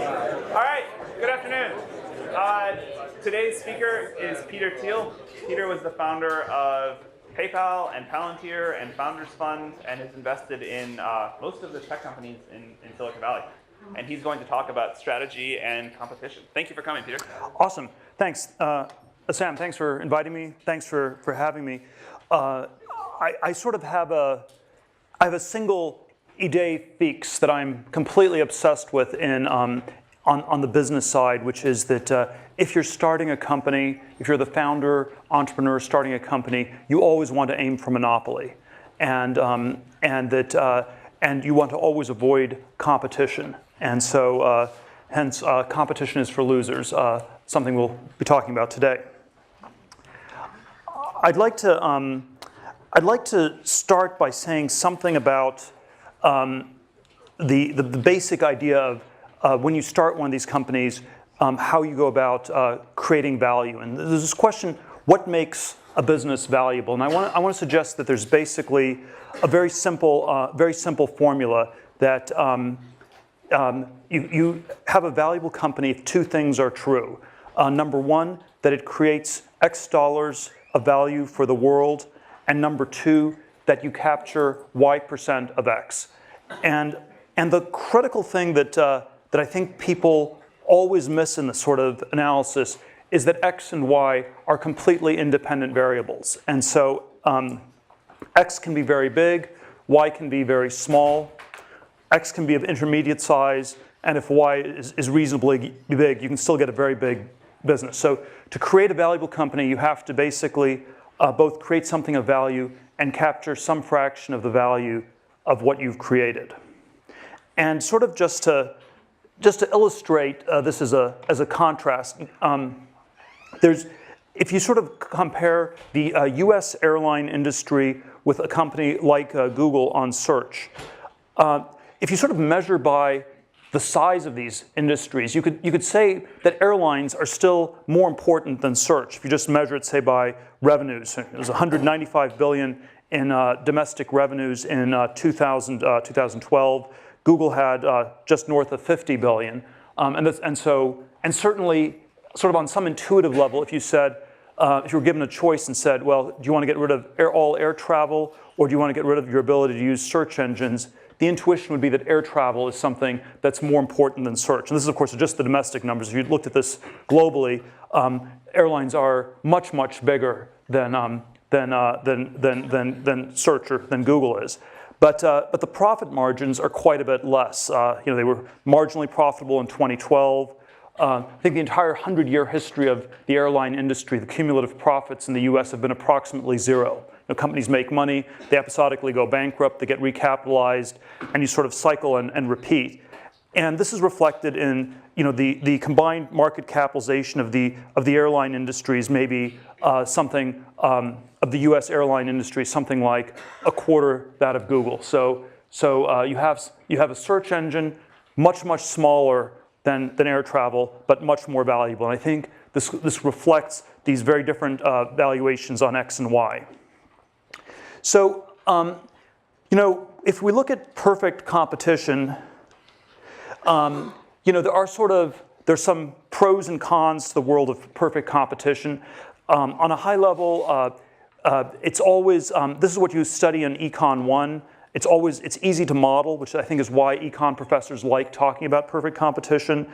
All right, good afternoon. Today's speaker is Peter Thiel. Peter was the founder of PayPal and Palantir and Founders Fund and has invested in most of the tech companies in Silicon Valley. And he's going to talk about strategy and competition. Thank you for coming, Peter. Awesome. Thanks. Sam, thanks for inviting me. Thanks for having me. I sort of have a single idée fixe that I'm completely obsessed with on the business side, which is that if you're starting a company, if you're the founder, entrepreneur starting a company, you always want to aim for monopoly, and you want to always avoid competition. And so, hence, competition is for losers. Something we'll be talking about today. I'd like to start by saying something about the basic idea of when you start one of these companies, how you go about creating value. And there's this question: what makes a business valuable? And I want to suggest that there's basically a very simple formula that you have a valuable company if two things are true. Number one, that it creates X dollars of value for the world, and number two, that you capture Y% of X. And the critical thing that I think people always miss in this sort of analysis is that X and Y are completely independent variables. And so X can be very big, Y can be very small, X can be of intermediate size, and if Y is reasonably big, you can still get a very big business. So to create a valuable company, you have to basically both create something of value and capture some fraction of the value of what you've created. And sort of just to illustrate this as a contrast, if you sort of compare the U.S. airline industry with a company like Google on search, if you sort of measure by the size of these industries, you could say that airlines are still more important than search. If you just measure it, say, by revenues, it was 195 billion in domestic revenues in 2012. Google had just north of 50 billion, and certainly, sort of on some intuitive level, if you said, if you were given a choice and said, well, do you want to get rid of all air travel, or do you want to get rid of your ability to use search engines? The intuition would be that air travel is something that's more important than search. And this is, of course, just the domestic numbers. If you looked at this globally, airlines are much, much bigger than search or than Google is. But the profit margins are quite a bit less. They were marginally profitable in 2012. I think the entire 100-year history of the airline industry, the cumulative profits in the U.S. have been approximately zero. Companies make money, they episodically go bankrupt, they get recapitalized, and you sort of cycle and repeat. And this is reflected in the combined market capitalization of the airline industries, maybe something of the U.S. airline industry, something like a quarter that of Google. So you have a search engine much, much smaller than air travel, but much more valuable. And I think this reflects these very different valuations on X and Y. So, if we look at perfect competition, there's some pros and cons to the world of perfect competition. On a high level, it's always, this is what you study in Econ 1. It's easy to model, which I think is why econ professors like talking about perfect competition.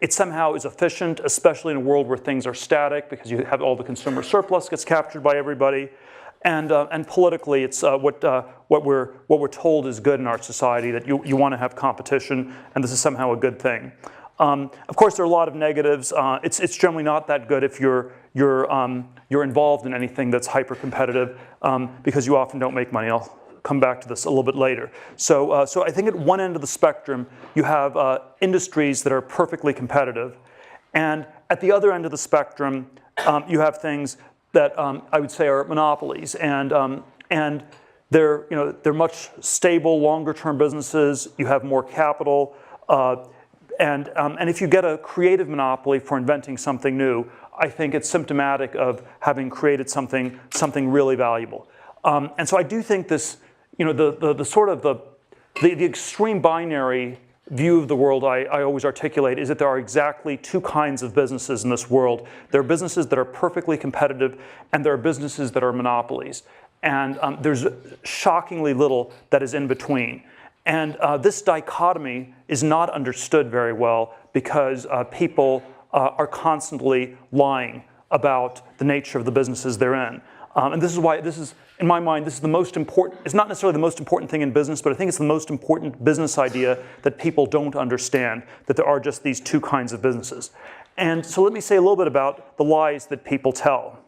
It somehow is efficient, especially in a world where things are static, because you have all the consumer surplus gets captured by everybody. And politically, it's what we're told is good in our society, that you want to have competition, and this is somehow a good thing. Of course, there are a lot of negatives. It's generally not that good if you're involved in anything that's hyper competitive, because you often don't make money. I'll come back to this a little bit later. So I think at one end of the spectrum, you have industries that are perfectly competitive, and at the other end of the spectrum, you have things that I would say are monopolies, and they're much stable, longer-term businesses. You have more capital, and if you get a creative monopoly for inventing something new, I think it's symptomatic of having created something really valuable. And so I do think this, the extreme binary view of the world I always articulate is that there are exactly two kinds of businesses in this world. There are businesses that are perfectly competitive, and there are businesses that are monopolies. And there's shockingly little that is in between. And this dichotomy is not understood very well because people are constantly lying about the nature of the businesses they're in. And this is why this is, in my mind, this is the most important, it's not necessarily the most important thing in business, but I think it's the most important business idea that people don't understand, that there are just these two kinds of businesses. And so let me say a little bit about the lies that people tell.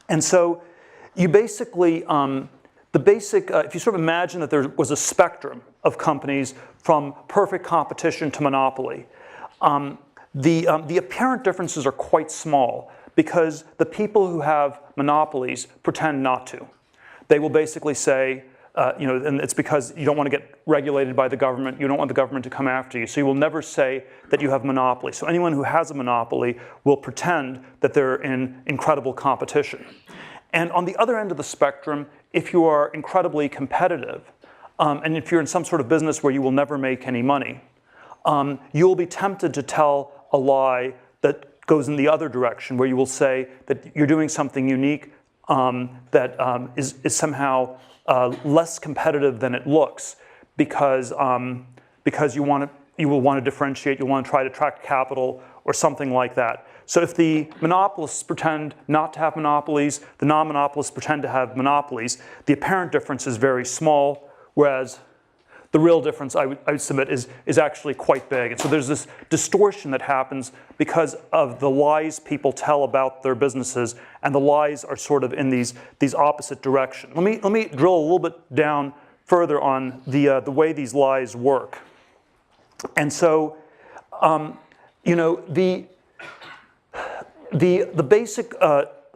And so you basically, if you sort of imagine that there was a spectrum of companies from perfect competition to monopoly, the apparent differences are quite small, because the people who have monopolies pretend not to. They will basically say, and it's because you don't want to get regulated by the government, you don't want the government to come after you, so you will never say that you have monopoly. So anyone who has a monopoly will pretend that they're in incredible competition. And on the other end of the spectrum, if you are incredibly competitive, and if you're in some sort of business where you will never make any money, you'll be tempted to tell a lie that goes in the other direction, where you will say that you're doing something unique that is somehow less competitive than it looks, because you will want to differentiate, you want to try to attract capital or something like that. So if the monopolists pretend not to have monopolies, the non-monopolists pretend to have monopolies, the apparent difference is very small, whereas the real difference, I would submit, is actually quite big. And so there's this distortion that happens because of the lies people tell about their businesses, and the lies are sort of in these opposite directions. Let me drill a little bit down further on the way these lies work. And so, the basic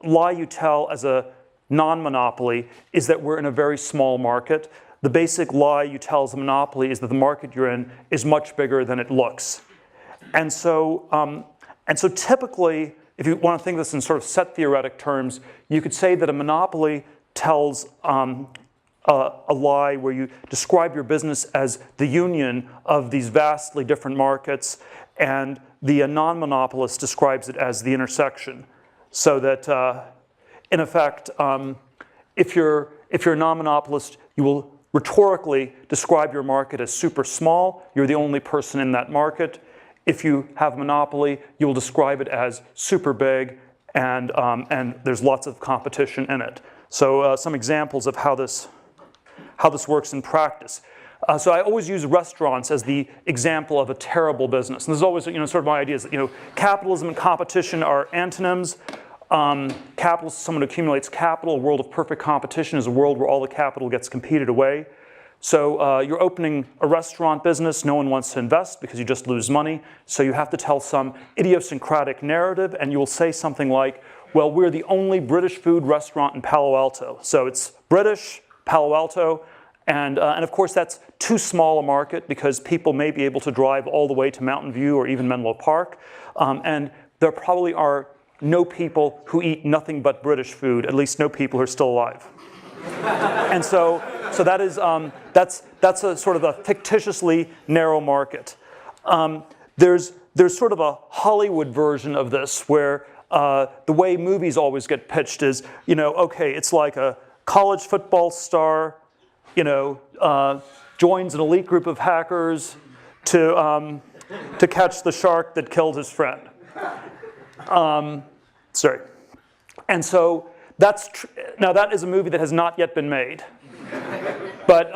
lie you tell as a non-monopoly is that we're in a very small market. The basic lie you tell as a monopoly is that the market you're in is much bigger than it looks. And so typically, if you want to think of this in sort of set theoretic terms, you could say that a monopoly tells a lie where you describe your business as the union of these vastly different markets, and the non-monopolist describes it as the intersection. So that, in effect, if you're a non-monopolist, you will rhetorically describe your market as super small. You're the only person in that market. If you have a monopoly, you will describe it as super big, and there's lots of competition in it. So some examples of how this works in practice. So I always use restaurants as the example of a terrible business. And this is always, sort of my idea is that, capitalism and competition are antonyms. Capital is someone who accumulates capital. A world of perfect competition is a world where all the capital gets competed away. So you're opening a restaurant business. No one wants to invest because you just lose money. So you have to tell some idiosyncratic narrative, and you'll say something like, well, we're the only British food restaurant in Palo Alto. So it's British, Palo Alto, and of course that's too small a market because people may be able to drive all the way to Mountain View or even Menlo Park. And there probably are no people who eat nothing but British food, at least no people who are still alive. And so that is, that's a sort of a fictitiously narrow market. There's sort of a Hollywood version of this where the way movies always get pitched is, okay, it's like a college football star, joins an elite group of hackers to catch the shark that killed his friend. Sorry. And so now that is a movie that has not yet been made. But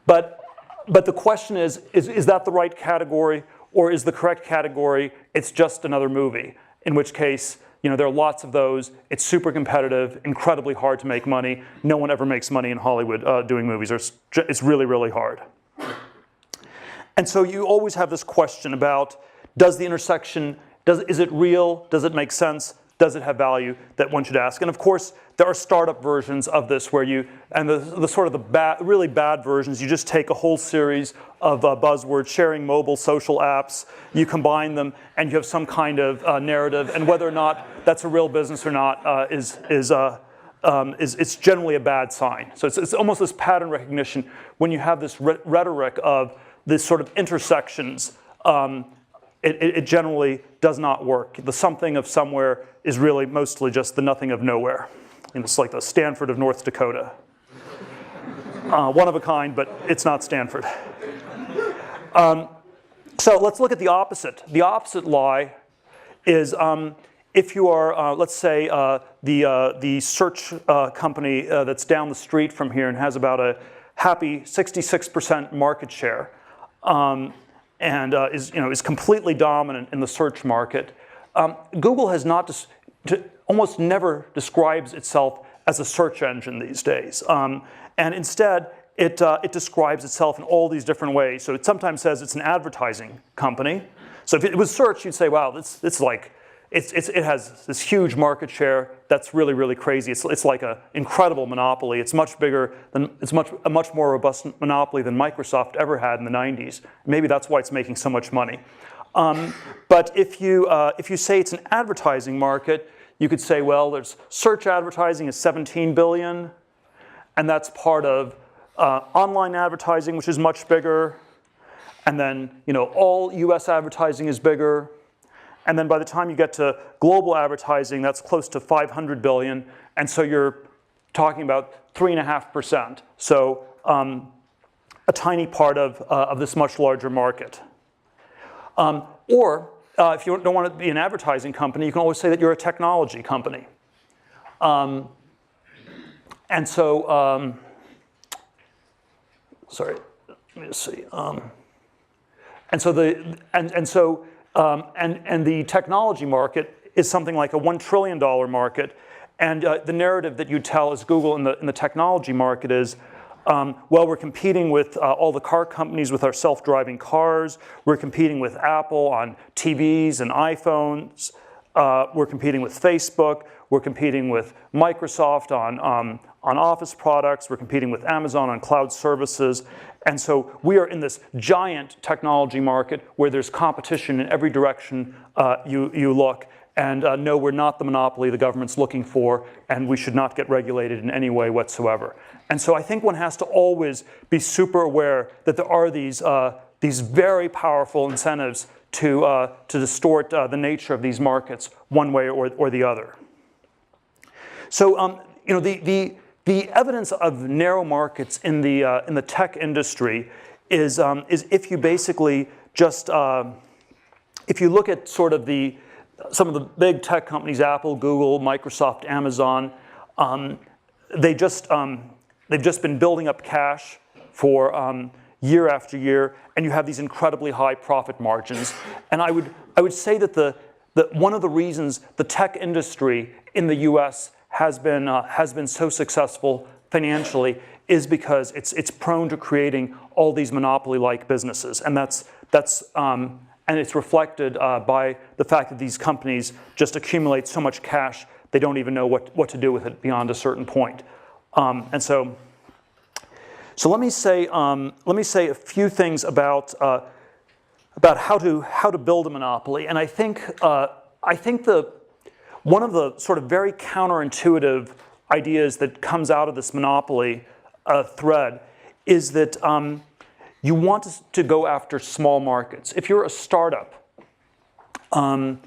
the question is that the right category, or is the correct category, it's just another movie? In which case, there are lots of those. It's super competitive, incredibly hard to make money. No one ever makes money in Hollywood doing movies. It's really, really hard. And so you always have this question about, does the intersection, is it real? Does it make sense? Does it have value that one should ask? And of course, there are startup versions of this where the sort of the really bad versions, you just take a whole series of buzzwords, sharing mobile, social apps, you combine them, and you have some kind of narrative, and whether or not that's a real business or not it's generally a bad sign. So it's almost this pattern recognition when you have this rhetoric of this sort of intersections, it generally does not work. The something of somewhere is really mostly just the nothing of nowhere. And it's like the Stanford of North Dakota. One of a kind, but it's not Stanford. So let's look at the opposite. The opposite lie is if you are, let's say, the search company that's down the street from here and has about a happy 66% market share, and is completely dominant in the search market. Google has not almost never describes itself as a search engine these days, and instead it describes itself in all these different ways. So it sometimes says it's an advertising company. So if it was search, you'd say, wow, it has this huge market share that's really, really crazy. It's like an incredible monopoly. It's much bigger than, a much more robust monopoly than Microsoft ever had in the 90s. Maybe that's why it's making so much money. But if you say it's an advertising market, you could say, well, there's search advertising is 17 billion, and that's part of online advertising, which is much bigger, and then all US advertising is bigger. And then by the time you get to global advertising, that's close to 500 billion. And so you're talking about 3.5%. So a tiny part of this much larger market. Or if you don't want to be an advertising company, you can always say that you're a technology company. And so, sorry, let me just see. And the technology market is something like a $1 trillion market. And the narrative that you tell as Google in the technology market is, well, we're competing with all the car companies with our self-driving cars. We're competing with Apple on TVs and iPhones. We're competing with Facebook. We're competing with Microsoft on Office products. We're competing with Amazon on cloud services. And so we are in this giant technology market where there's competition in every direction you look. And no, we're not the monopoly the government's looking for, and we should not get regulated in any way whatsoever. And so I think one has to always be super aware that there are these very powerful incentives to distort the nature of these markets one way or the other. So the evidence of narrow markets in the tech industry is if you basically just if you look at sort of some of the big tech companies, Apple, Google, Microsoft, Amazon, they've just been building up cash for year after year, and you have these incredibly high profit margins. And I would say that one of the reasons the tech industry in the U.S. has been so successful financially is because it's prone to creating all these monopoly-like businesses, and and it's reflected by the fact that these companies just accumulate so much cash they don't even know what to do with it beyond a certain point. And so let me say a few things about how to build a monopoly. And I think one of the sort of very counterintuitive ideas that comes out of this monopoly thread is that you want to go after small markets. If you're a startup, you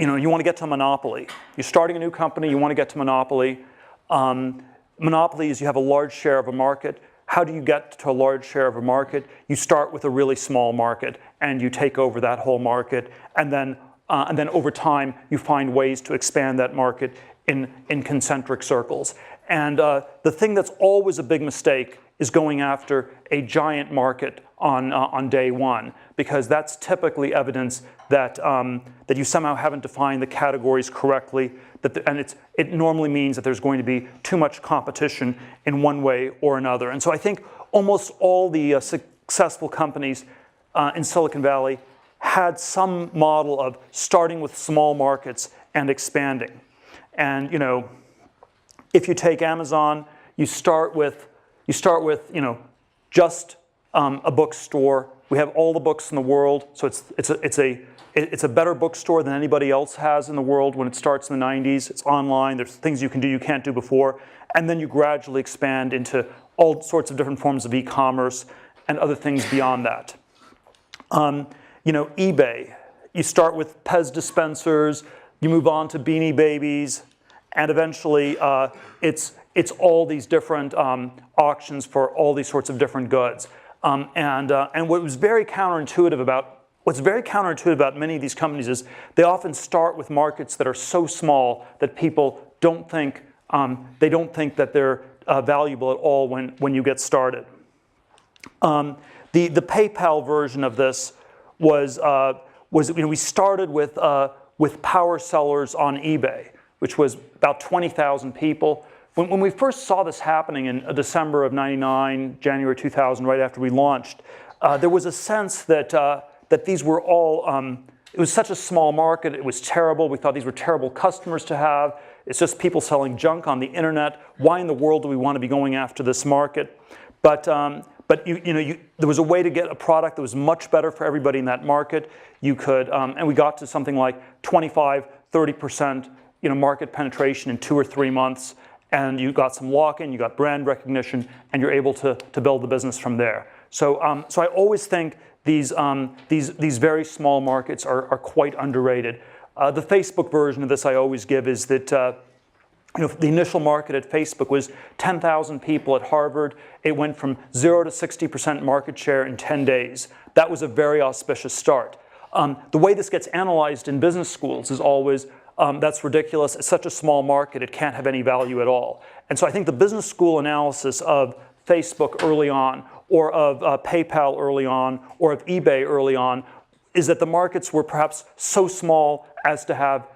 want to get to monopoly. You're starting a new company, you want to get to monopoly. Monopoly is you have a large share of a market. How do you get to a large share of a market? You start with a really small market and you take over that whole market, and then over time you find ways to expand that market in concentric circles. And the thing that's always a big mistake is going after a giant market on day one, because that's typically evidence that you somehow haven't defined the categories correctly, and it normally means that there's going to be too much competition in one way or another. And so I think almost all the successful companies in Silicon Valley had some model of starting with small markets and expanding. And if you take Amazon, you start with just a bookstore. We have all the books in the world, so it's a better bookstore than anybody else has in the world when it starts in the 90s. It's online. There's things you can do you can't do before, and then you gradually expand into all sorts of different forms of e-commerce and other things beyond that. eBay. You start with Pez dispensers, you move on to Beanie Babies, and eventually it's all these different auctions for all these sorts of different goods. And what's very counterintuitive about many of these companies is they often start with markets that are so small that people don't think that they're valuable at all when you get started. The PayPal version of this was we started with power sellers on eBay, which was about 20,000 people. When we first saw this happening in December of '99, January 2000, right after we launched, there was a sense that these were all, it was such a small market, it was terrible, we thought these were terrible customers to have, it's just people selling junk on the internet, why in the world do we want to be going after this market? But there was a way to get a product that was much better for everybody in that market. You could, and we got to something like 25, 30% market penetration in 2 or 3 months, and you got some lock-in, you got brand recognition, and you're able to build the business from there. So I always think these very small markets are quite underrated. The Facebook version of this I always give is that the initial market at Facebook was 10,000 people at Harvard. It went from 0 to 60% market share in 10 days. That was a very auspicious start. The way this gets analyzed in business schools is always, that's ridiculous, it's such a small market, it can't have any value at all. And so I think the business school analysis of Facebook early on, or of PayPal early on, or of eBay early on, is that the markets were perhaps so small as to have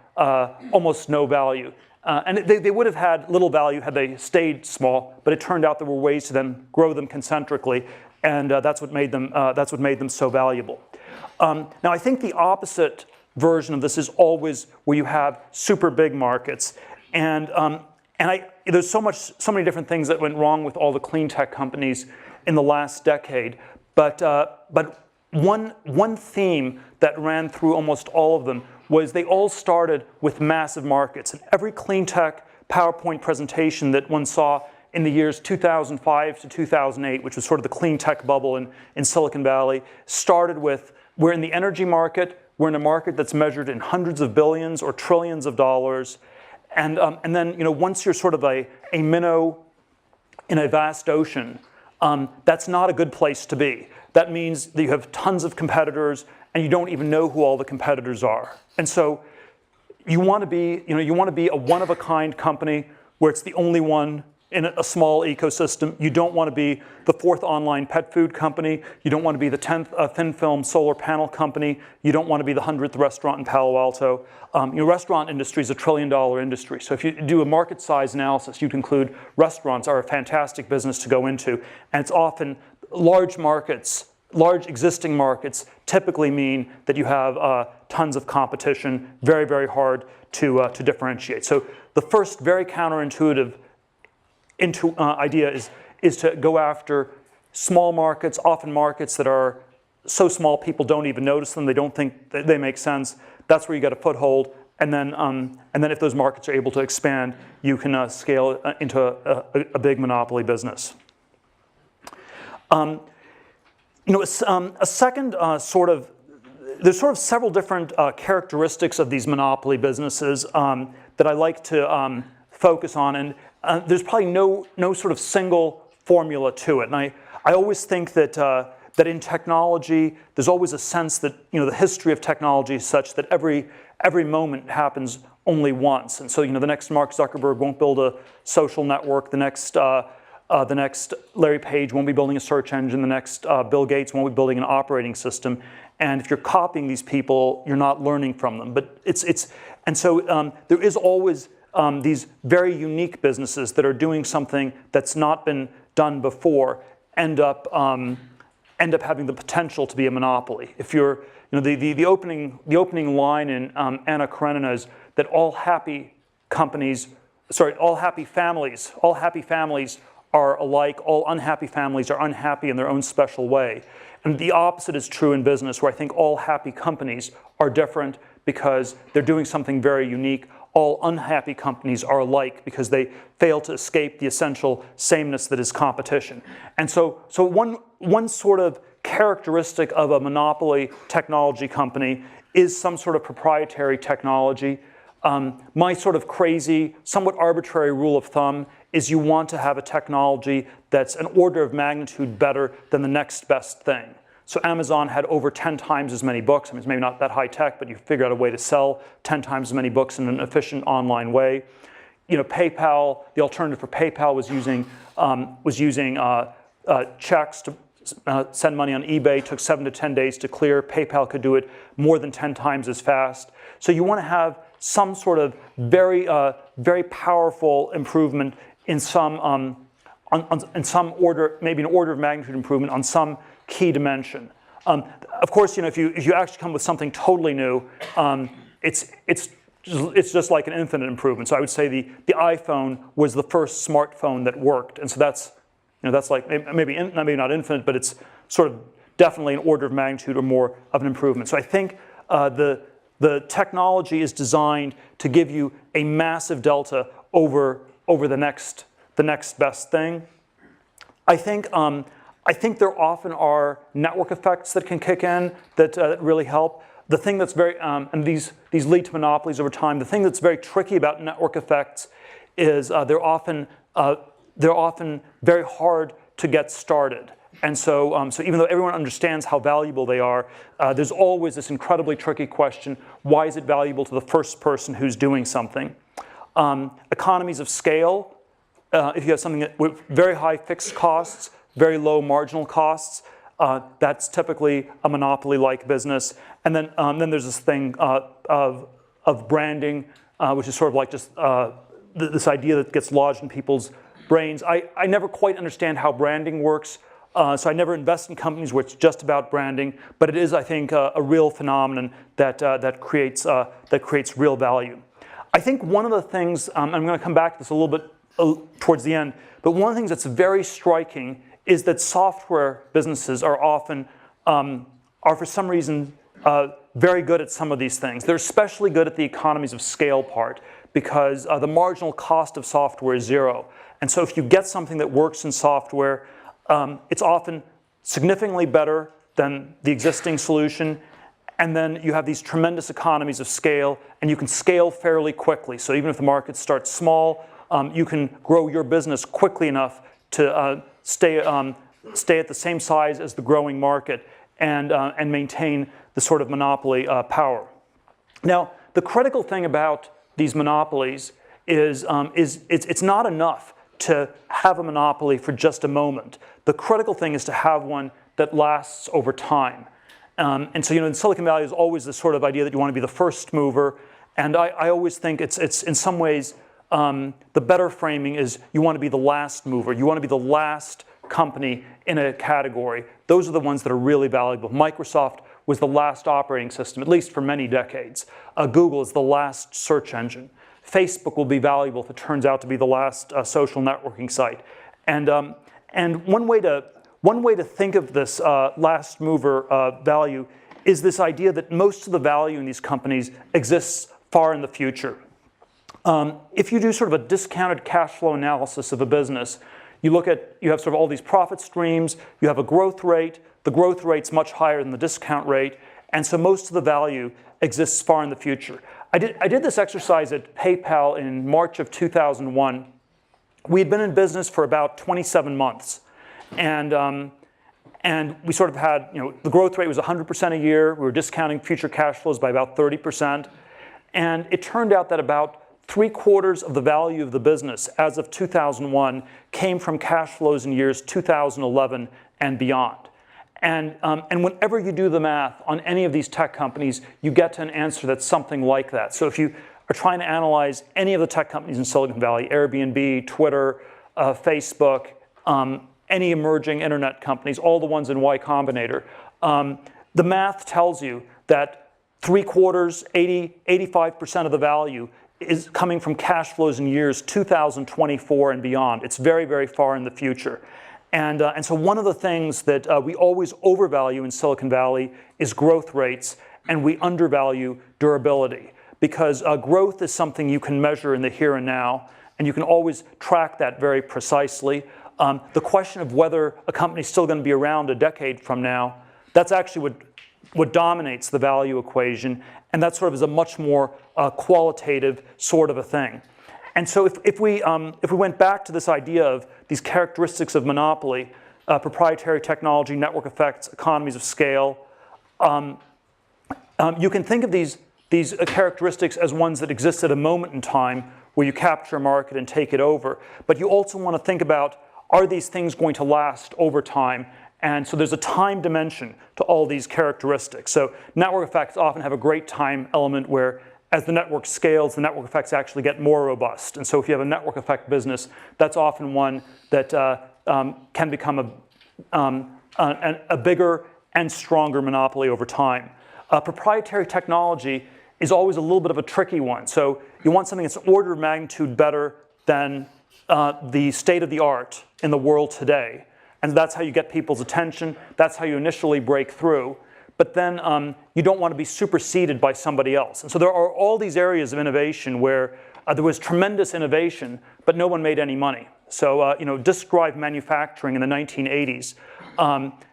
almost no value. And they would have had little value had they stayed small, but it turned out there were ways to then grow them concentrically, and that's what made them so valuable. Now I think the opposite version of this is always where you have super big markets, and there's so many different things that went wrong with all the clean tech companies in the last decade, but one theme that ran through almost all of them was they all started with massive markets. And every clean tech PowerPoint presentation that one saw in the years 2005 to 2008, which was sort of the clean tech bubble in Silicon Valley, started with, we're in the energy market, we're in a market that's measured in hundreds of billions or trillions of dollars. And then once you're sort of a minnow in a vast ocean, that's not a good place to be. That means that you have tons of competitors and you don't even know who all the competitors are. And so you want to be a one-of-a-kind company where it's the only one in a small ecosystem. You don't want to be the 4th online pet food company. You don't want to be the 10th thin film solar panel company. You don't want to be the 100th restaurant in Palo Alto. Restaurant industry is a $1 trillion industry. So if you do a market size analysis, you conclude restaurants are a fantastic business to go into. And it's often large markets, large existing markets typically mean that you have tons of competition, very, very hard to differentiate. So the first very counterintuitive idea is to go after small markets, often markets that are so small people don't even notice them, they don't think that they make sense. That's where you get a foothold, and then if those markets are able to expand, you can scale into a big monopoly business. A second there's sort of several different characteristics of these monopoly businesses that I like to focus on, and there's probably no sort of single formula to it. And I always think that in technology, there's always a sense that the history of technology is such that every moment happens only once. And so the next Mark Zuckerberg won't build a social network. The next Larry Page won't be building a search engine. The next Bill Gates won't be building an operating system. And if you're copying these people, you're not learning from them. But there is always these very unique businesses that are doing something that's not been done before end up having the potential to be a monopoly. If you're, the opening line in Anna Karenina is that all happy families are alike. All unhappy families are unhappy in their own special way. And the opposite is true in business, where I think all happy companies are different because they're doing something very unique. All unhappy companies are alike because they fail to escape the essential sameness that is competition. And so one sort of characteristic of a monopoly technology company is some sort of proprietary technology. My sort of crazy, somewhat arbitrary rule of thumb is you want to have a technology that's an order of magnitude better than the next best thing. So Amazon had over 10 times as many books. I mean, it's maybe not that high tech, but you figure out a way to sell 10 times as many books in an efficient online way. You know, PayPal, the alternative for PayPal was using checks to send money on eBay. Took 7 to 10 days to clear. PayPal could do it more than 10 times as fast. So you want to have some sort of very powerful improvement in some in some order, maybe an order of magnitude improvement on some key dimension. Of course, you know, if you actually come with something totally new, it's just like an infinite improvement. So I would say the iPhone was the first smartphone that worked, and so that's, you know, that's like maybe not infinite, but it's sort of definitely an order of magnitude or more of an improvement. So I think the technology is designed to give you a massive delta over the next best thing. I think there often are network effects that can kick in that really help. The thing that's very, and these lead to monopolies over time, the thing that's very tricky about network effects is they're often very hard to get started. And so, so even though everyone understands how valuable they are, there's always this incredibly tricky question: why is it valuable to the first person who's doing something? Economies of scale. If you have something with very high fixed costs, very low marginal costs, that's typically a monopoly-like business. And then there's this thing of branding, which is sort of like just this idea that gets lodged in people's brains. I never quite understand how branding works, so I never invest in companies where it's just about branding. But it is, I think, a real phenomenon that creates real value. I think one of the things, I'm going to come back to this a little bit towards the end, but one of the things that's very striking is that software businesses are often, are for some reason, very good at some of these things. They're especially good at the economies of scale part, because the marginal cost of software is zero. And so if you get something that works in software, it's often significantly better than the existing solution. And then you have these tremendous economies of scale, and you can scale fairly quickly. So even if the market starts small, you can grow your business quickly enough to stay at the same size as the growing market and maintain the sort of monopoly power. Now, the critical thing about these monopolies is it's not enough to have a monopoly for just a moment. The critical thing is to have one that lasts over time. And so, you know, in Silicon Valley, there's always this sort of idea that you want to be the first mover. And I always think it's in some ways, the better framing is you want to be the last mover. You want to be the last company in a category. Those are the ones that are really valuable. Microsoft was the last operating system, at least for many decades. Google is the last search engine. Facebook will be valuable if it turns out to be the last social networking site. And one way to think of this last mover value is this idea that most of the value in these companies exists far in the future. If you do sort of a discounted cash flow analysis of a business, you have sort of all these profit streams, you have a growth rate, the growth rate's much higher than the discount rate, and so most of the value exists far in the future. I did this exercise at PayPal in March of 2001. We had been in business for about 27 months, and we sort of had, you know, the growth rate was 100% a year. We were discounting future cash flows by about 30%, and it turned out that about 3/4 of the value of the business as of 2001 came from cash flows in years 2011 and beyond. And whenever you do the math on any of these tech companies, you get to an answer that's something like that. So if you are trying to analyze any of the tech companies in Silicon Valley, Airbnb, Twitter, Facebook, any emerging internet companies, all the ones in Y Combinator, the math tells you that 3/4, 85% of the value is coming from cash flows in years 2024 and beyond. It's very, very far in the future. And so one of the things that we always overvalue in Silicon Valley is growth rates, and we undervalue durability. Because growth is something you can measure in the here and now, and you can always track that very precisely. The question of whether a company's still going to be around a decade from now, that's actually what dominates the value equation, and that sort of is a much more qualitative sort of a thing. And so if we went back to this idea of these characteristics of monopoly, proprietary technology, network effects, economies of scale, you can think of these characteristics as ones that exist at a moment in time where you capture a market and take it over. But you also want to think about, are these things going to last over time? And so there's a time dimension to all these characteristics. So network effects often have a great time element where as the network scales, the network effects actually get more robust. And so if you have a network effect business, that's often one that can become a bigger and stronger monopoly over time. Proprietary technology is always a little bit of a tricky one. So you want something that's an order of magnitude better than the state of the art in the world today. And that's how you get people's attention. That's how you initially break through. But then you don't want to be superseded by somebody else. And so there are all these areas of innovation where there was tremendous innovation, but no one made any money. So disk drive manufacturing in the 1980s,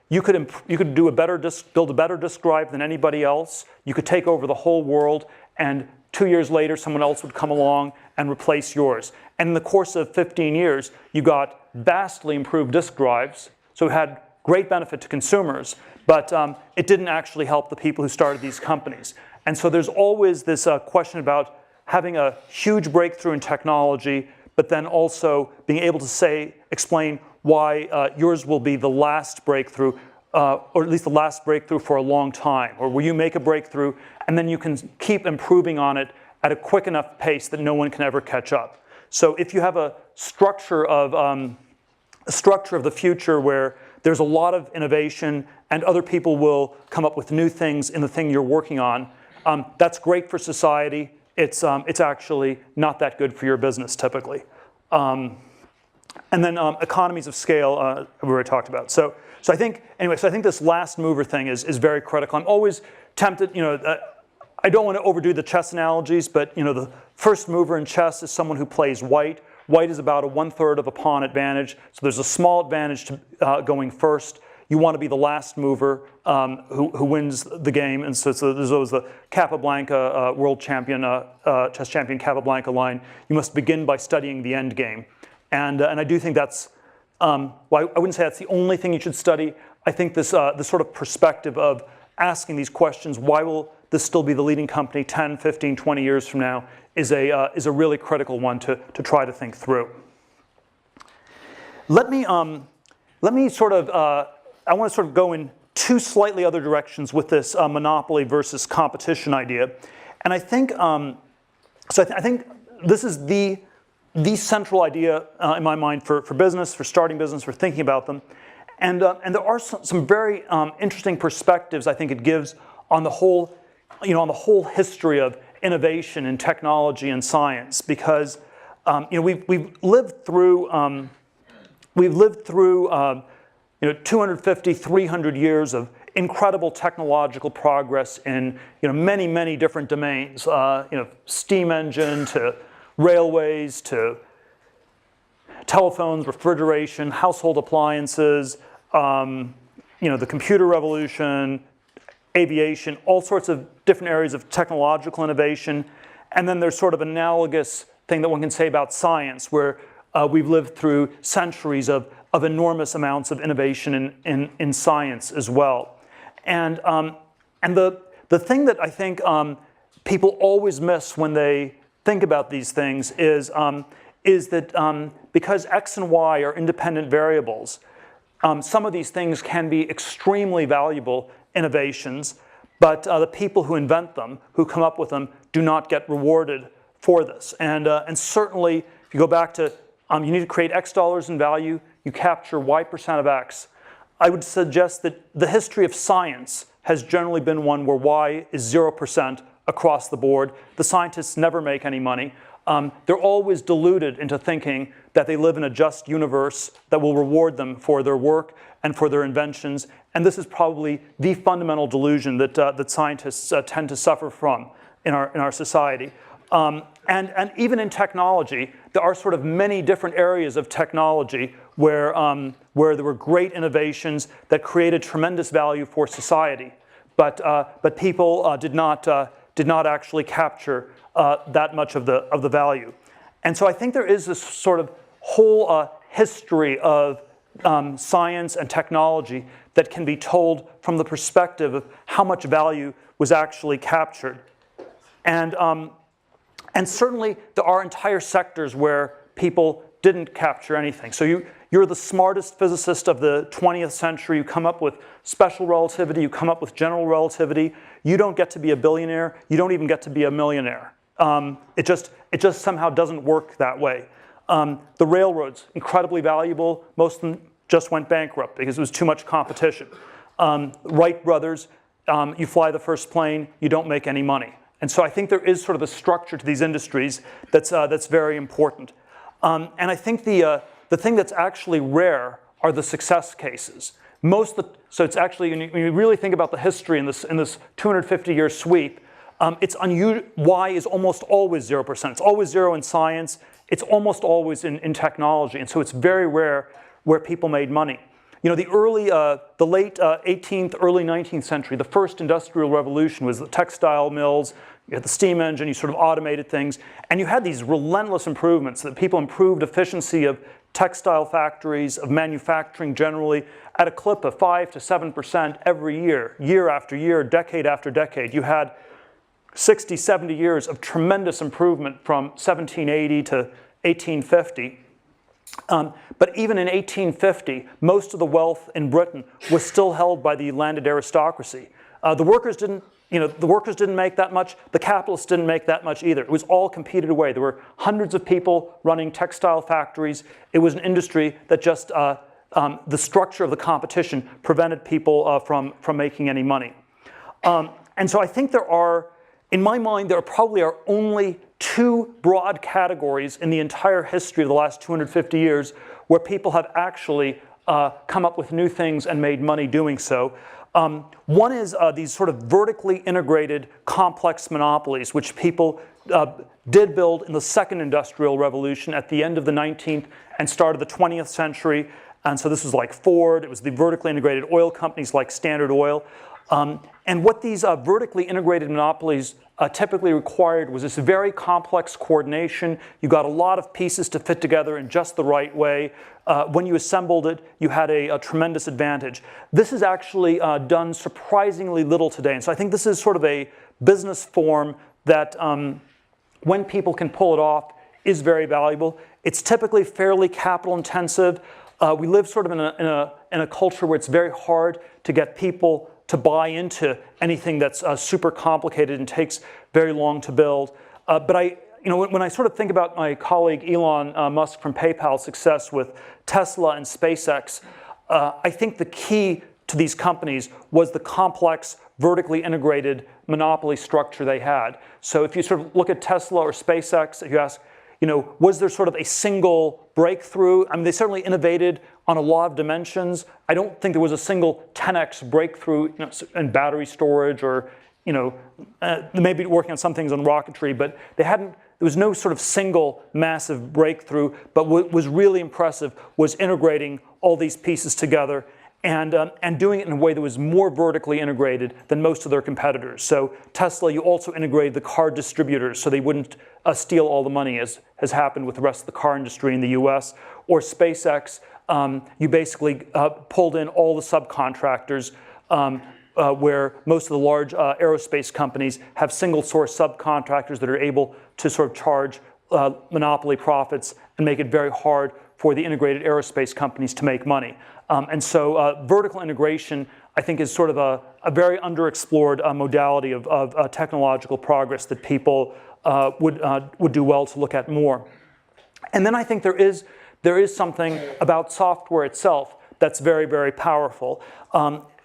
you could do build a better disk drive than anybody else. You could take over the whole world, and 2 years later, someone else would come along and replace yours. And in the course of 15 years, you got vastly improved disk drives, so it had great benefit to consumers, but it didn't actually help the people who started these companies. And so there's always this question about having a huge breakthrough in technology, but then also being able to explain why yours will be the last breakthrough, or at least the last breakthrough for a long time, or where you make a breakthrough and then you can keep improving on it at a quick enough pace that no one can ever catch up. So if you have a structure of the future where there's a lot of innovation and other people will come up with new things in the thing you're working on, that's great for society. It's actually not that good for your business typically. And then economies of scale, we already talked about. So I think this last mover thing is very critical. I'm always tempted, I don't want to overdo the chess analogies, but the first mover in chess is someone who plays white. White is about a 1/3 of a pawn advantage, so there's a small advantage to going first. You want to be the last mover who wins the game, and so there's always the Capablanca world champion, chess champion Capablanca line. You must begin by studying the end game, and I do think that's, well, I wouldn't say that's the only thing you should study. I think this sort of perspective of asking these questions, why will this still be the leading company 10, 15, 20 years from now, is a really critical one to try to think through. Let me sort of, I want to sort of go in two slightly other directions with this monopoly versus competition idea. And I think, I think this is the central idea in my mind for business, for starting business, for thinking about them. And there are some very interesting perspectives I think it gives on the whole, on the whole history of innovation in technology and science, because we've lived through 250, 300 years of incredible technological progress in many, many different domains, steam engine to railways to telephones, refrigeration, household appliances, the computer revolution, aviation, all sorts of different areas of technological innovation. And then there's sort of analogous thing that one can say about science, where we've lived through centuries of enormous amounts of innovation in science as well. And the thing that I think people always miss when they think about these things is that because X and Y are independent variables, some of these things can be extremely valuable innovations, but the people who invent them, who come up with them, do not get rewarded for this. And certainly, if you go back to, you need to create X dollars in value, you capture Y% of X. I would suggest that the history of science has generally been one where Y is 0% across the board. The scientists never make any money. They're always deluded into thinking that they live in a just universe that will reward them for their work and for their inventions. And this is probably the fundamental delusion that scientists tend to suffer from in our society. And even in technology, there are sort of many different areas of technology where there were great innovations that created tremendous value for society, but people did not actually capture that much of the value. And so I think there is this sort of whole history of science and technology that can be told from the perspective of how much value was actually captured. And certainly there are entire sectors where people didn't capture anything. So you're the smartest physicist of the 20th century. You come up with special relativity. You come up with general relativity. You don't get to be a billionaire. You don't even get to be a millionaire. It just somehow doesn't work that way. The railroads, incredibly valuable. Most of them just went bankrupt because it was too much competition. Wright brothers, you fly the first plane, you don't make any money. And so I think there is sort of a structure to these industries that's very important. And I think the thing that's actually rare are the success cases. So it's actually, when you really think about the history in this 250-year sweep, it's unusual. Y is almost always 0%. It's always 0 in science. It's almost always in technology. And so it's very rare where people made money. You know, the late 18th, early 19th century, the first industrial revolution was the textile mills. You had the steam engine, you sort of automated things, and you had these relentless improvements that people improved efficiency of textile factories, of manufacturing generally, at a clip of 5 to 7% every year, year after year, decade after decade. You had 60, 70 years of tremendous improvement from 1780 to 1850. But even in 1850, most of the wealth in Britain was still held by the landed aristocracy. The workers didn't make that much. The capitalists didn't make that much either. It was all competed away. There were hundreds of people running textile factories. It was an industry that just the structure of the competition prevented people from making any money. And so I think in my mind, there probably are only two broad categories in the entire history of the last 250 years where people have actually come up with new things and made money doing so. One is these sort of vertically integrated complex monopolies, which people did build in the second industrial revolution at the end of the 19th and start of the 20th century. And so this was like Ford. It was the vertically integrated oil companies like Standard Oil. And what these vertically integrated monopolies typically required was this very complex coordination. You got a lot of pieces to fit together in just the right way. When you assembled it, you had a tremendous advantage. This is actually done surprisingly little today. And so I think this is sort of a business form that, when people can pull it off, is very valuable. It's typically fairly capital intensive. We live sort of in a culture where it's very hard to get people to buy into anything that's super complicated and takes very long to build. But when I sort of think about my colleague Elon Musk from PayPal's success with Tesla and SpaceX, I think the key to these companies was the complex, vertically integrated monopoly structure they had. So if you sort of look at Tesla or SpaceX, if you ask, was there sort of a single breakthrough? I mean, they certainly innovated on a lot of dimensions. I don't think there was a single 10x breakthrough in battery storage or, maybe working on some things on rocketry, but there was no sort of single massive breakthrough. But what was really impressive was integrating all these pieces together and doing it in a way that was more vertically integrated than most of their competitors. So Tesla, you also integrated the car distributors so they wouldn't steal all the money, as has happened with the rest of the car industry in the US. Or SpaceX, you basically pulled in all the subcontractors where most of the large aerospace companies have single source subcontractors that are able to sort of charge monopoly profits and make it very hard for the integrated aerospace companies to make money. And so vertical integration, I think, is sort of a very underexplored modality of technological progress that people would do well to look at more. And then I think there is something about software itself that's very, very powerful.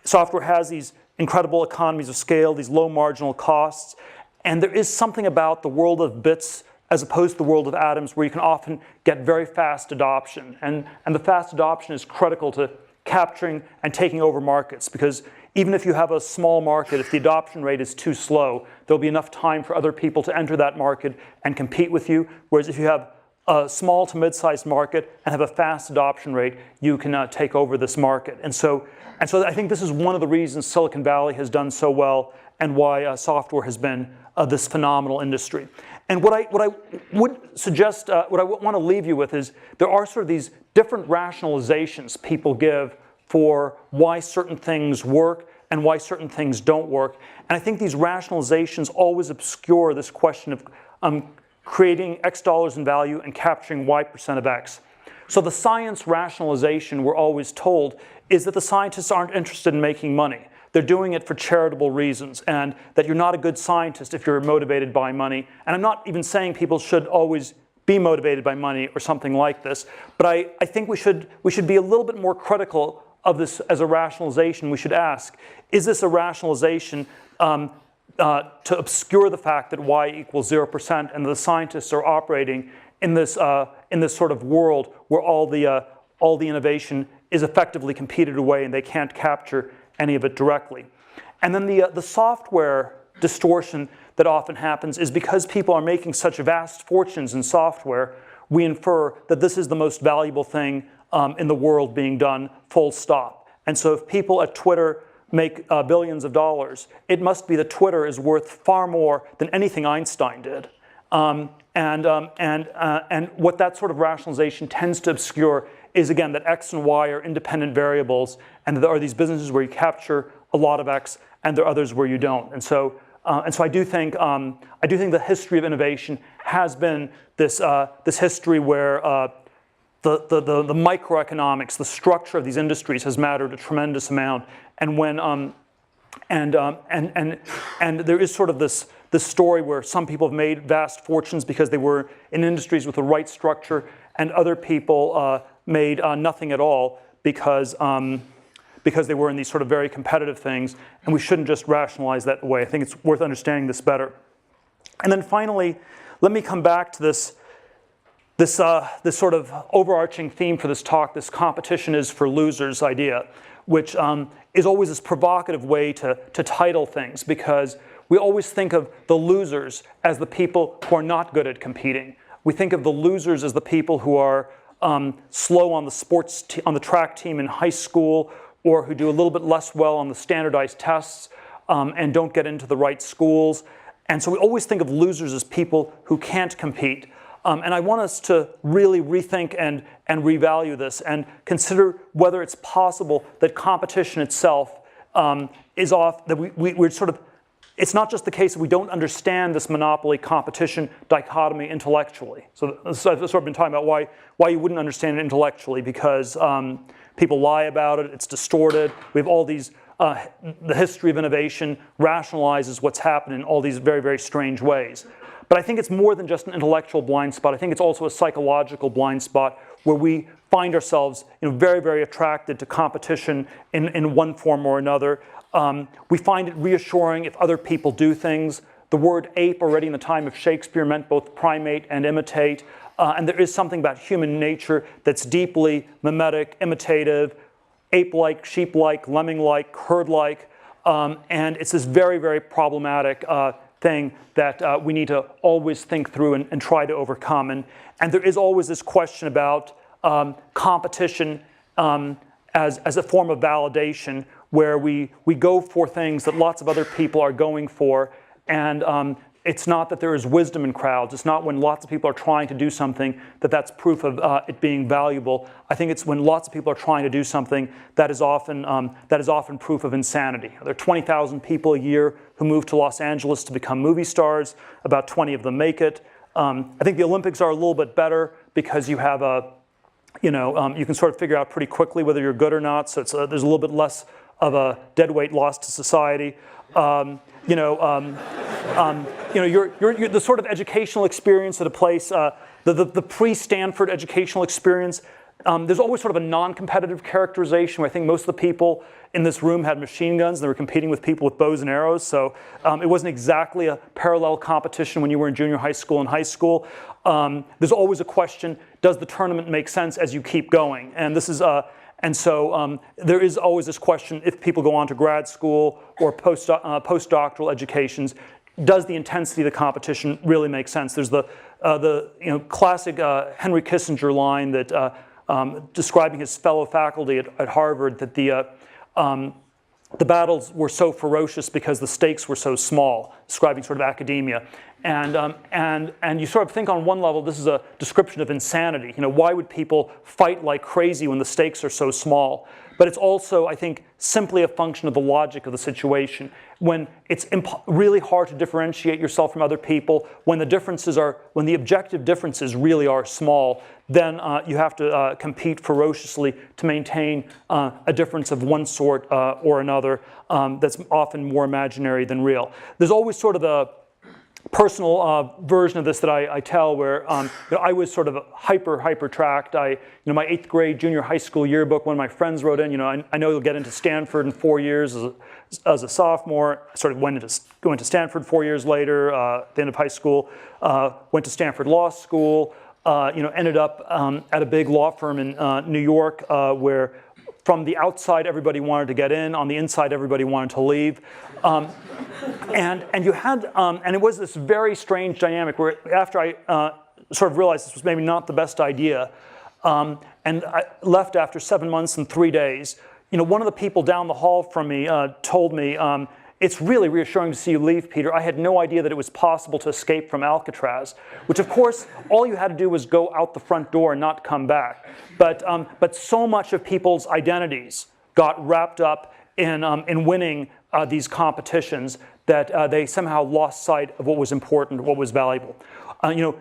Software has these incredible economies of scale, these low marginal costs, and there is something about the world of bits as opposed to the world of atoms where you can often get very fast adoption. And the fast adoption is critical to capturing and taking over markets, because even if you have a small market, if the adoption rate is too slow, there'll be enough time for other people to enter that market and compete with you. Whereas if you have a small to mid-sized market and have a fast adoption rate, you can take over this market. And so I think this is one of the reasons Silicon Valley has done so well and why software has been this phenomenal industry. And what I would suggest, what I want to leave you with is there are sort of these different rationalizations people give for why certain things work and why certain things don't work. And I think these rationalizations always obscure this question of creating X dollars in value and capturing Y% of X. So the science rationalization we're always told is that the scientists aren't interested in making money. They're doing it for charitable reasons, and that you're not a good scientist if you're motivated by money. And I'm not even saying people should always be motivated by money or something like this, but I think we should be a little bit more critical of this as a rationalization. We should ask, is this a rationalization to obscure the fact that Y equals 0% and the scientists are operating in this sort of world where all the innovation is effectively competed away and they can't capture any of it directly. And then the software distortion that often happens is because people are making such vast fortunes in software, we infer that this is the most valuable thing in the world being done, full stop. And so if people at Twitter make billions of dollars, it must be that Twitter is worth far more than anything Einstein did. And what that sort of rationalization tends to obscure is, again, that X and Y are independent variables, and there are these businesses where you capture a lot of X, and there are others where you don't. And so I do think the history of innovation has been this history where the microeconomics, the structure of these industries has mattered a tremendous amount. And when and there is sort of this story where some people have made vast fortunes because they were in industries with the right structure, and other people made nothing at all because they were in these sort of very competitive things. And we shouldn't just rationalize that away. I think it's worth understanding this better. And then finally, let me come back to this sort of overarching theme for this talk, this competition is for losers idea, which is always this provocative way to title things, because we always think of the losers as the people who are not good at competing. We think of the losers as the people who are slow on the track team in high school, or who do a little bit less well on the standardized tests and don't get into the right schools. And so we always think of losers as people who can't compete. And I want us to really rethink and revalue this and consider whether it's possible that competition itself is off, that we're sort of, it's not just the case that we don't understand this monopoly competition dichotomy intellectually. So I've sort of been talking about why you wouldn't understand it intellectually, because people lie about it, it's distorted. We have all these, the history of innovation rationalizes what's happened in all these very, very strange ways. But I think it's more than just an intellectual blind spot. I think it's also a psychological blind spot where we find ourselves very, very attracted to competition in one form or another. We find it reassuring if other people do things. The word ape already in the time of Shakespeare meant both primate and imitate. And there is something about human nature that's deeply mimetic, imitative, ape-like, sheep-like, lemming-like, herd-like. And it's this very, very problematic thing that we need to always think through and try to overcome. And there is always this question about competition as a form of validation, where we go for things that lots of other people are going for. And it's not that there is wisdom in crowds. It's not when lots of people are trying to do something that's proof of it being valuable. I think it's when lots of people are trying to do something that is often proof of insanity. There are 20,000 people a year who move to Los Angeles to become movie stars. About 20 of them make it. I think the Olympics are a little bit better because you have you can sort of figure out pretty quickly whether you're good or not. So there's a little bit less of a dead weight loss to society. The sort of educational experience at a place, the pre-Stanford educational experience, there's always sort of a non-competitive characterization where I think most of the people in this room had machine guns and they were competing with people with bows and arrows. So it wasn't exactly a parallel competition when you were in junior high school and high school. There's always a question, does the tournament make sense as you keep going? And this is so there is always this question, if people go on to grad school or postdoctoral educations, does the intensity of the competition really make sense? There's the the classic Henry Kissinger line that describing his fellow faculty at Harvard, that the battles were so ferocious because the stakes were so small, describing sort of academia. And you sort of think on one level, this is a description of insanity. Why would people fight like crazy when the stakes are so small? But it's also, I think, simply a function of the logic of the situation. When it's really hard to differentiate yourself from other people, when the objective differences really are small, then you have to compete ferociously to maintain a difference of one sort or another that's often more imaginary than real. There's always sort of a personal version of this that I tell, where I was sort of hyper tracked. My 8th grade junior high school yearbook, one of my friends wrote in, I know you'll get into Stanford in 4 years as a sophomore. I sort of went to Stanford 4 years later, at the end of high school. Went to Stanford Law School. Ended up at a big law firm in New York, where from the outside everybody wanted to get in, on the inside everybody wanted to leave. And you had, and it was this very strange dynamic where after I sort of realized this was maybe not the best idea, and I left after 7 months and 3 days, one of the people down the hall from me told me, it's really reassuring to see you leave, Peter. I had no idea that it was possible to escape from Alcatraz, which of course, all you had to do was go out the front door and not come back. But so much of people's identities got wrapped up in winning these competitions that they somehow lost sight of what was important, what was valuable.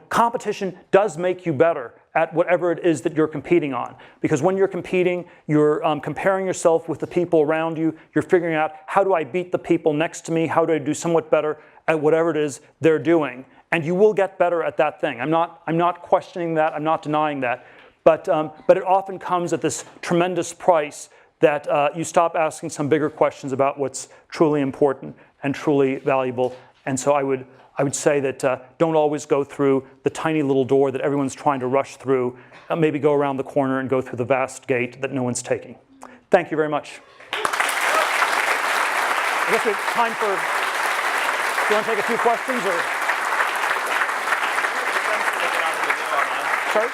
Competition does make you better at whatever it is that you're competing on. Because when you're competing, you're comparing yourself with the people around you. You're figuring out, how do I beat the people next to me? How do I do somewhat better at whatever it is they're doing? And you will get better at that thing. I'm not questioning that. I'm not denying that. But it often comes at this tremendous price that you stop asking some bigger questions about what's truly important and truly valuable. And so I would say that don't always go through the tiny little door that everyone's trying to rush through. Maybe go around the corner and go through the vast gate that no one's taking. Thank you very much. I guess we have time for, do you want to take a few questions? Or? Sorry?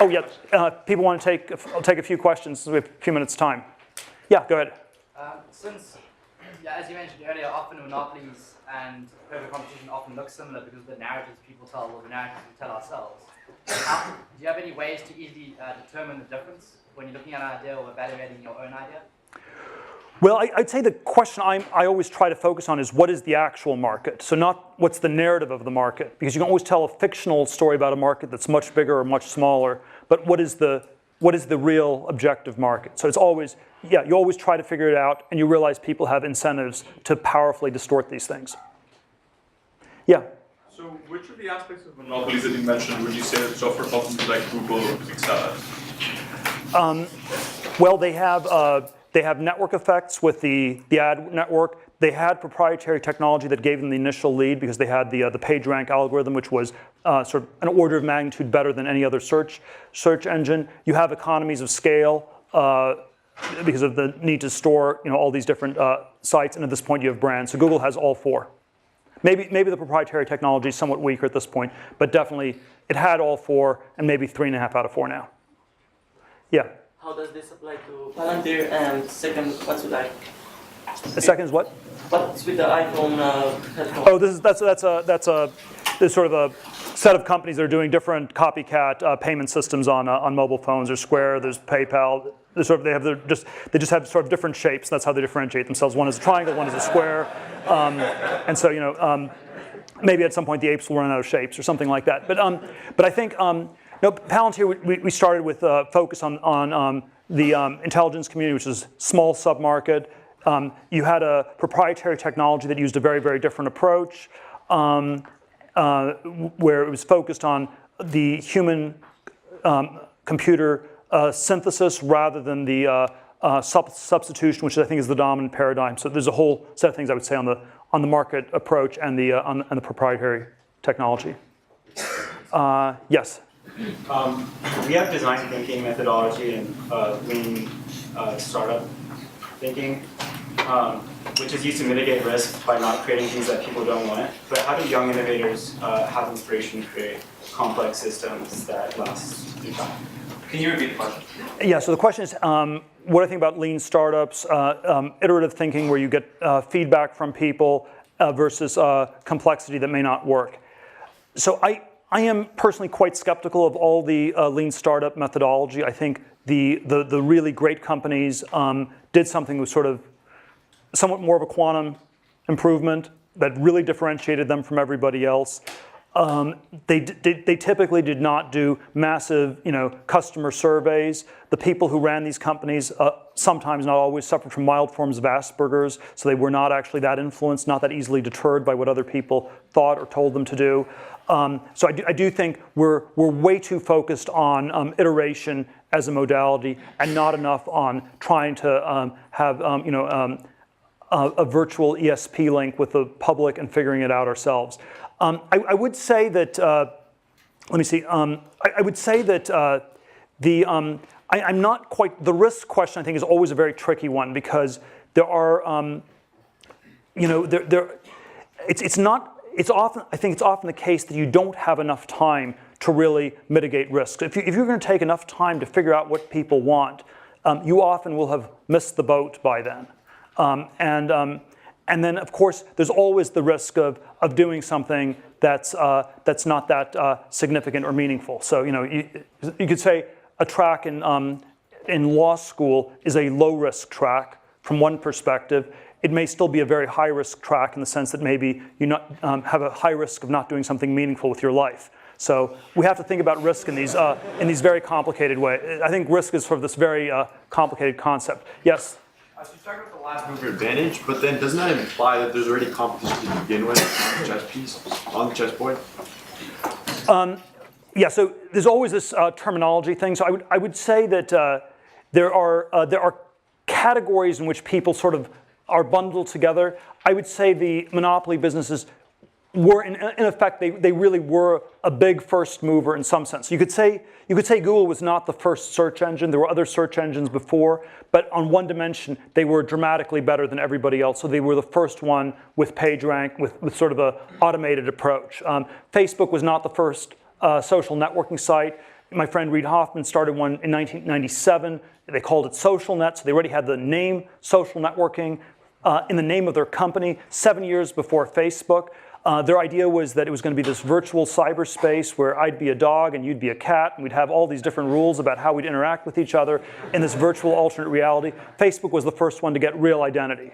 Oh, yeah. People want to I'll take a few questions. We have a few minutes' time. Yeah, go ahead. As you mentioned earlier, often monopolies and perfect competition often look similar because of the narratives people tell or the narratives we tell ourselves. Do you have any ways to easily determine the difference when you're looking at an idea or evaluating your own idea? Well, I'd say the question I always try to focus on is, what is the actual market? So not what's the narrative of the market, because you can always tell a fictional story about a market that's much bigger or much smaller, but what is the real objective market? So it's always, you always try to figure it out, and you realize people have incentives to powerfully distort these things. Yeah? So which of the aspects of monopolies that you mentioned would you say that software companies like Google excel at? Well, they have network effects with the ad network. They had proprietary technology that gave them the initial lead because they had the PageRank algorithm, which was sort of an order of magnitude better than any other search engine. You have economies of scale because of the need to store all these different sites, and at this point you have brands. So Google has all four. Maybe the proprietary technology is somewhat weaker at this point, but definitely it had all four, and maybe 3.5 out of 4 now. Yeah. How does this apply to Palantir? And second, what's with like? The second is what? What's with the iPhone headphone? Oh, that's sort of a set of companies that are doing different copycat payment systems on mobile phones. There's Square, there's PayPal. They just have sort of different shapes. That's how they differentiate themselves. One is a triangle, one is a square, and so maybe at some point the apes will run out of shapes or something like that. But I think. No, Palantir, we started with a focus on the intelligence community, which is small sub-market. You had a proprietary technology that used a very, very different approach, where it was focused on the human computer synthesis rather than the substitution, which I think is the dominant paradigm. So there's a whole set of things I would say on the market approach and the proprietary technology. Yes. We have design thinking methodology and lean startup thinking. which is used to mitigate risk by not creating things that people don't want. But how do young innovators have inspiration to create complex systems that last through time? Can you repeat the question? Yeah, so the question is, what do I think about lean startups, iterative thinking where you get feedback from people versus complexity that may not work? So I am personally quite skeptical of all the lean startup methodology. I think the really great companies did something with sort of somewhat more of a quantum improvement that really differentiated them from everybody else. They typically did not do massive, customer surveys. The people who ran these companies, sometimes not always, suffered from mild forms of Asperger's, so they were not actually that influenced, not that easily deterred by what other people thought or told them to do. So I do think we're way too focused on iteration as a modality and not enough on trying to have a virtual ESP link with the public and figuring it out ourselves. I would say that, let me see, I would say that I'm not quite, the risk question I think is always a very tricky one because there are, it's often the case that you don't have enough time to really mitigate risks. If you're going to take enough time to figure out what people want, you often will have missed the boat by then. And then, of course, there's always the risk of doing something that's not that significant or meaningful. So, you could say a track in law school is a low-risk track from one perspective. It may still be a very high-risk track in the sense that maybe you have a high risk of not doing something meaningful with your life. So we have to think about risk in these very complicated ways. I think risk is sort of this very complicated concept. Yes? So you talk about the last mover advantage, but then doesn't that imply that there's already competition to begin with on the chess piece, on the chessboard? Yeah, so there's always this terminology thing. So I would say that there are categories in which people sort of are bundled together. I would say the monopoly businesses were, in effect, they really were a big first mover in some sense. You could say Google was not the first search engine. There were other search engines before, but on one dimension, they were dramatically better than everybody else. So they were the first one with PageRank, with sort of an automated approach. Facebook was not the first social networking site. My friend Reid Hoffman started one in 1997. They called it SocialNet, so they already had the name social networking in the name of their company 7 years before Facebook. Their idea was that it was going to be this virtual cyberspace where I'd be a dog and you'd be a cat, and we'd have all these different rules about how we'd interact with each other in this virtual alternate reality. Facebook was the first one to get real identity.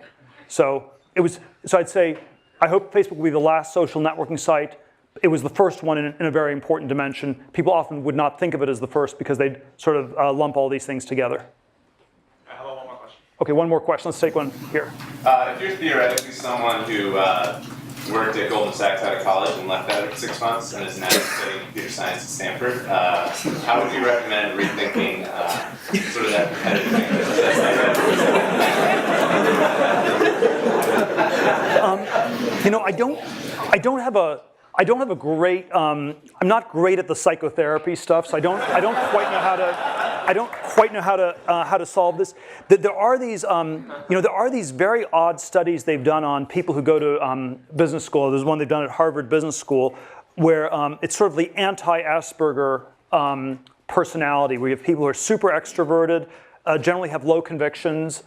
So I'd say, I hope Facebook will be the last social networking site. It was the first one in a very important dimension. People often would not think of it as the first because they'd sort of lump all these things together. How about one more question? Okay, one more question. Let's take one here. If you're theoretically someone who worked at Goldman Sachs out of college and left out at 6 months and is now studying computer science at Stanford, how would you recommend rethinking sort of that competitive I don't have a great. I'm not great at the psychotherapy stuff, so I don't quite know how to solve this. There are these very odd studies they've done on people who go to business school. There's one they've done at Harvard Business School where it's sort of the anti-Asperger personality, where you have people who are super extroverted, generally have low convictions,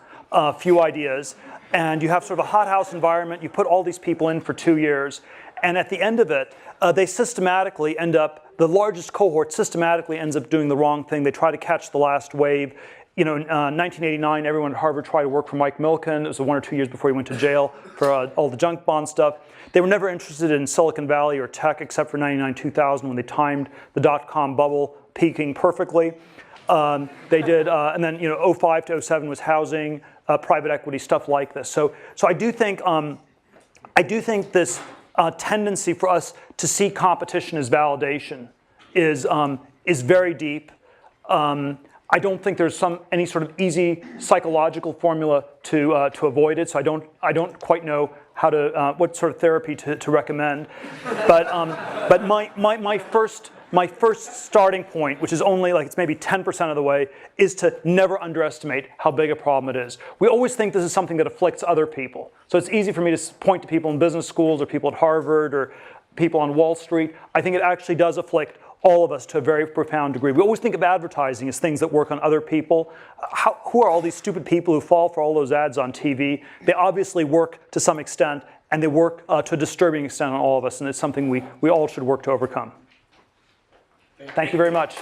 few ideas, and you have sort of a hothouse environment. You put all these people in for 2 years, and at the end of it, they systematically end up, the largest cohort systematically ends up doing the wrong thing. They try to catch the last wave. In 1989, everyone at Harvard tried to work for Mike Milken. It was 1 or 2 years before he went to jail for all the junk bond stuff. They were never interested in Silicon Valley or tech except for 99, 2000 when they timed the dot-com bubble peaking perfectly. They did, and then 05 to 07 was housing, private equity, stuff like this. So I do think this tendency for us to see competition as validation is very deep. I don't think there's any sort of easy psychological formula to avoid it. So I don't quite know how to what sort of therapy to recommend. But my first starting point, which is only like it's maybe 10% of the way, is to never underestimate how big a problem it is. We always think this is something that afflicts other people. So it's easy for me to point to people in business schools or people at Harvard or people on Wall Street. I think it actually does afflict all of us to a very profound degree. We always think of advertising as things that work on other people. Who are all these stupid people who fall for all those ads on TV? They obviously work to some extent, and they work to a disturbing extent on all of us, and it's something we all should work to overcome. Thank you very much.